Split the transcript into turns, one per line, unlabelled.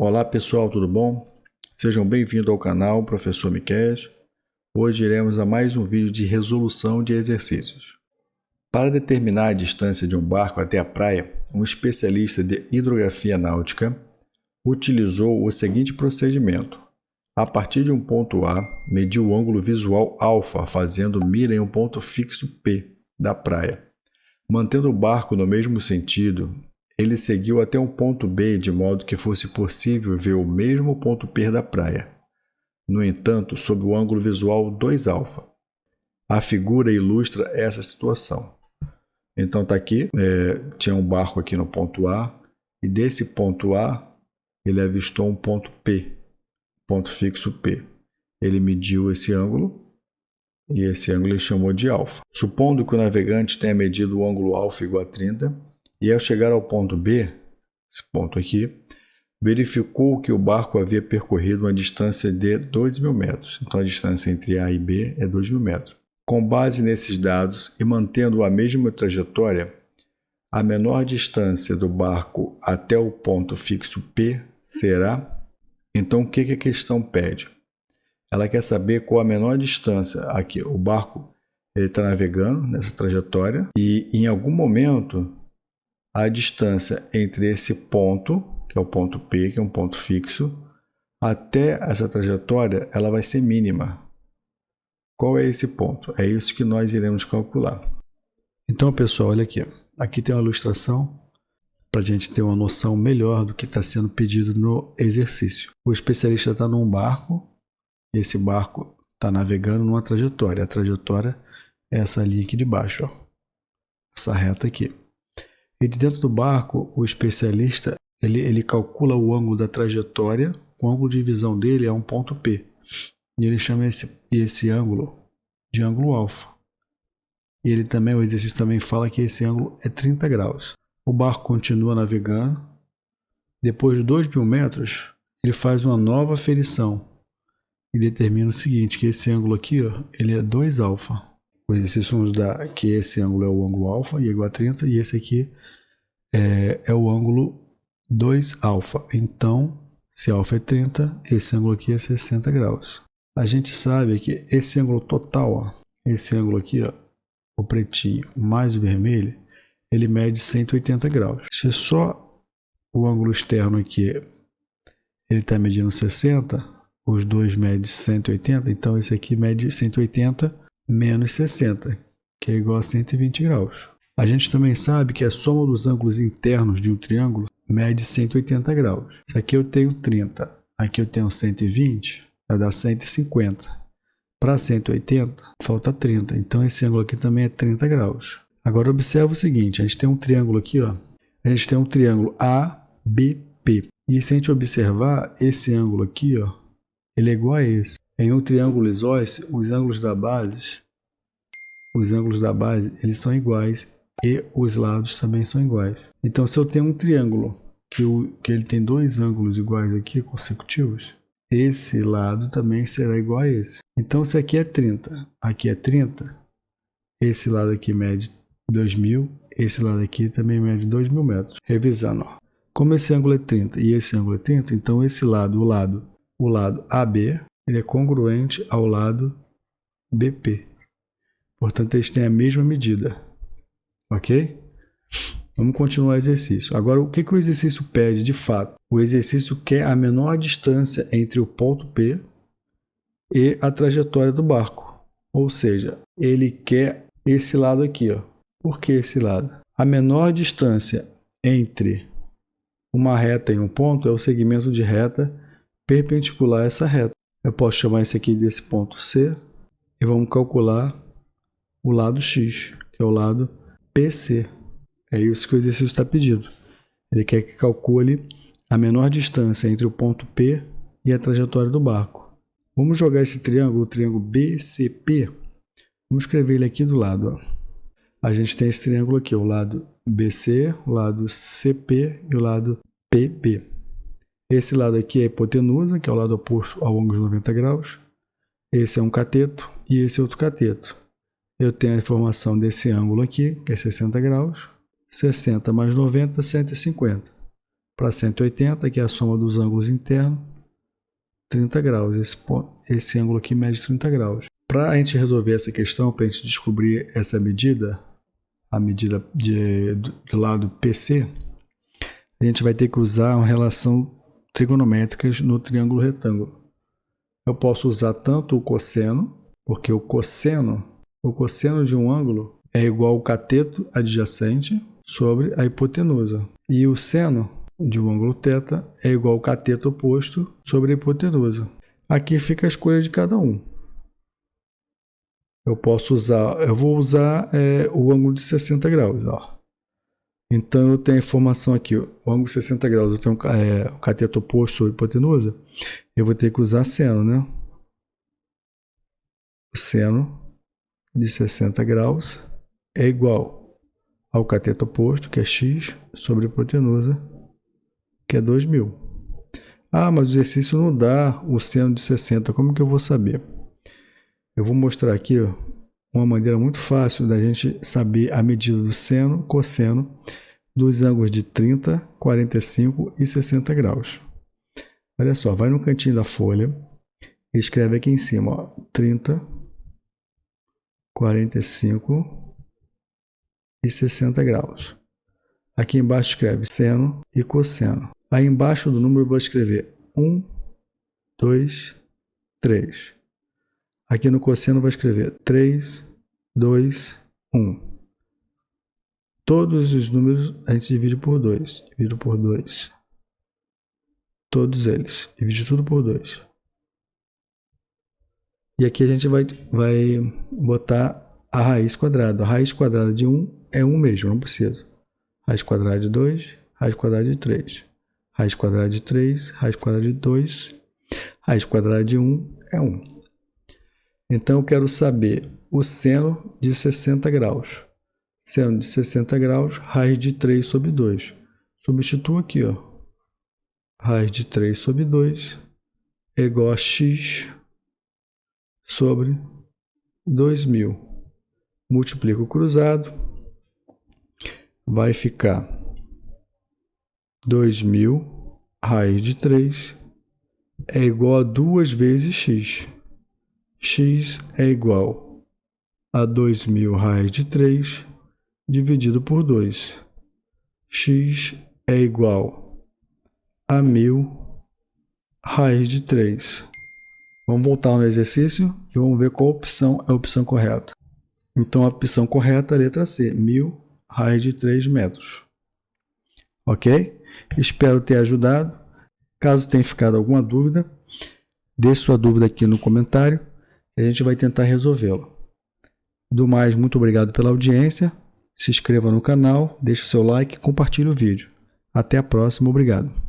Olá pessoal, tudo bom? Sejam bem-vindos ao canal Professor Miquel. Hoje iremos a mais um vídeo de resolução de exercícios. Para determinar a distância de um barco até a praia, um especialista de hidrografia náutica utilizou o seguinte procedimento. A partir de um ponto A, mediu o ângulo visual alfa, fazendo mira em um ponto fixo P da praia. Mantendo o barco no mesmo sentido, ele seguiu até um ponto B de modo que fosse possível ver o mesmo ponto P da praia. No entanto, sob o ângulo visual 2α. A figura ilustra essa situação. Então está aqui, tinha um barco aqui no ponto A, e desse ponto A ele avistou um ponto P, ponto fixo P. Ele mediu esse ângulo, e esse ângulo ele chamou de alfa. Supondo que o navegante tenha medido o ângulo alfa igual a 30, e ao chegar ao ponto B, esse ponto aqui, verificou que o barco havia percorrido uma distância de 2.000 metros. Então a distância entre A e B é 2.000 metros. Com base nesses dados e mantendo a mesma trajetória, a menor distância do barco até o ponto fixo P será... Então o que a questão pede? Ela quer saber qual a menor distância. Aqui, o barco está navegando nessa trajetória e em algum momento a distância entre esse ponto, que é o ponto P, que é um ponto fixo, até essa trajetória, ela vai ser mínima. Qual é esse ponto? É isso que nós iremos calcular. Então, pessoal, olha aqui. Aqui tem uma ilustração para a gente ter uma noção melhor do que está sendo pedido no exercício. O especialista está num barco, e esse barco está navegando numa trajetória. A trajetória é essa linha aqui de baixo, ó. Essa reta aqui. E de dentro do barco, o especialista ele calcula o ângulo da trajetória, o ângulo de visão dele é um ponto P. E ele chama esse ângulo de ângulo alfa. E ele também, o exercício também fala que esse ângulo é 30 graus. O barco continua navegando. Depois de 2.000 metros, ele faz uma nova aferição e determina o seguinte, que esse ângulo aqui, ó, ele é 2α. O exercício nos dá que esse ângulo é o ângulo alfa e é igual a 30, e esse aqui é o ângulo 2α. Então, se alfa é 30, esse ângulo aqui é 60 graus. A gente sabe que esse ângulo total, ó, esse ângulo aqui, ó, o pretinho mais o vermelho, ele mede 180 graus. Se só o ângulo externo aqui ele está medindo 60, os dois medem 180, então esse aqui mede 180 menos 60, que é igual a 120 graus. A gente também sabe que a soma dos ângulos internos de um triângulo mede 180 graus. Se aqui eu tenho 30, aqui eu tenho 120, vai dar 150. Para 180, falta 30. Então esse ângulo aqui também é 30 graus. Agora observa o seguinte, a gente tem um triângulo aqui, ó. A gente tem um triângulo ABP. E se a gente observar esse ângulo aqui, ó, ele é igual a esse. Em um triângulo isósceles, os ângulos da base, eles são iguais e os lados também são iguais. Então, se eu tenho um triângulo que ele tem dois ângulos iguais aqui, consecutivos, esse lado também será igual a esse. Então, se aqui é 30, aqui é 30, esse lado aqui mede 2.000, esse lado aqui também mede 2.000 metros. Revisando, ó. Como esse ângulo é 30 e esse ângulo é 30, então esse lado, o lado AB, ele é congruente ao lado BP. Portanto, eles têm a mesma medida. Ok? Vamos continuar o exercício. Agora, o que o exercício pede de fato? O exercício quer a menor distância entre o ponto P e a trajetória do barco. Ou seja, ele quer esse lado aqui, ó. Por que esse lado? A menor distância entre uma reta e um ponto é o segmento de reta perpendicular a essa reta. Eu posso chamar esse aqui desse ponto C e vamos calcular o lado X, que é o lado PC. É isso que o exercício está pedindo. Ele quer que calcule a menor distância entre o ponto P e a trajetória do barco. Vamos jogar esse triângulo, o triângulo BCP. Vamos escrever ele aqui do lado, ó. A gente tem esse triângulo aqui, o lado BC, o lado CP e o lado PB. Esse lado aqui é a hipotenusa, que é o lado oposto ao ângulo de 90 graus. Esse é um cateto e esse é outro cateto. Eu tenho a informação desse ângulo aqui, que é 60 graus. 60 mais 90, 150. para 180, que é a soma dos ângulos internos, 30 graus. Esse ângulo aqui mede 30 graus. Para a gente resolver essa questão, para a gente descobrir essa medida, a medida do lado PC, a gente vai ter que usar uma relação trigonométrica no triângulo retângulo. Eu posso usar tanto o cosseno, porque o cosseno de um ângulo é igual ao cateto adjacente sobre a hipotenusa. E o seno de um ângulo θ é igual ao cateto oposto sobre a hipotenusa. Aqui fica a escolha de cada um. Eu vou usar o ângulo de 60 graus. Ó. Então eu tenho a informação aqui, ó, o ângulo de 60 graus, eu tenho o cateto oposto sobre a hipotenusa, eu vou ter que usar seno, né? O seno de 60 graus é igual ao cateto oposto, que é x, sobre a hipotenusa, que é 2000. Ah, mas o exercício não dá o seno de 60, como que eu vou saber? Eu vou mostrar aqui ó, uma maneira muito fácil da gente saber a medida do seno, cosseno, dos ângulos de 30, 45 e 60 graus. Olha só, vai no cantinho da folha e escreve aqui em cima, ó, 30, 45 e 60 graus. Aqui embaixo escreve seno e cosseno. Aí embaixo do número eu vou escrever 1, 2, 3. Aqui no cosseno eu vou escrever 3, 2, 1. Todos os números a gente divide por 2. Divido por 2. Todos eles. Divide tudo por 2. E aqui a gente vai botar a raiz quadrada. A raiz quadrada de 1 é 1 mesmo, não precisa. Raiz quadrada de 2, raiz quadrada de 3. Raiz quadrada de 3, raiz quadrada de 2. Raiz quadrada de 1 é 1. Então eu quero saber o seno de 60 graus. Seno de 60 graus, raiz de 3 sobre 2. Substituo aqui, ó. Raiz de 3 sobre 2 é igual a x sobre 2000. Multiplico o cruzado. Vai ficar 2000, raiz de 3, é igual a 2 vezes x. X é igual a 2000 raiz de 3 dividido por 2. X é igual a 1000 raiz de 3. Vamos voltar no exercício e vamos ver qual opção é a opção correta. Então a opção correta é a letra C, 1000 raiz de 3 metros. Ok? Espero ter ajudado. Caso tenha ficado alguma dúvida, deixe sua dúvida aqui no comentário e a gente vai tentar resolvê-la. Do mais, muito obrigado pela audiência. Se inscreva no canal, deixe seu like e compartilhe o vídeo. Até a próxima, obrigado.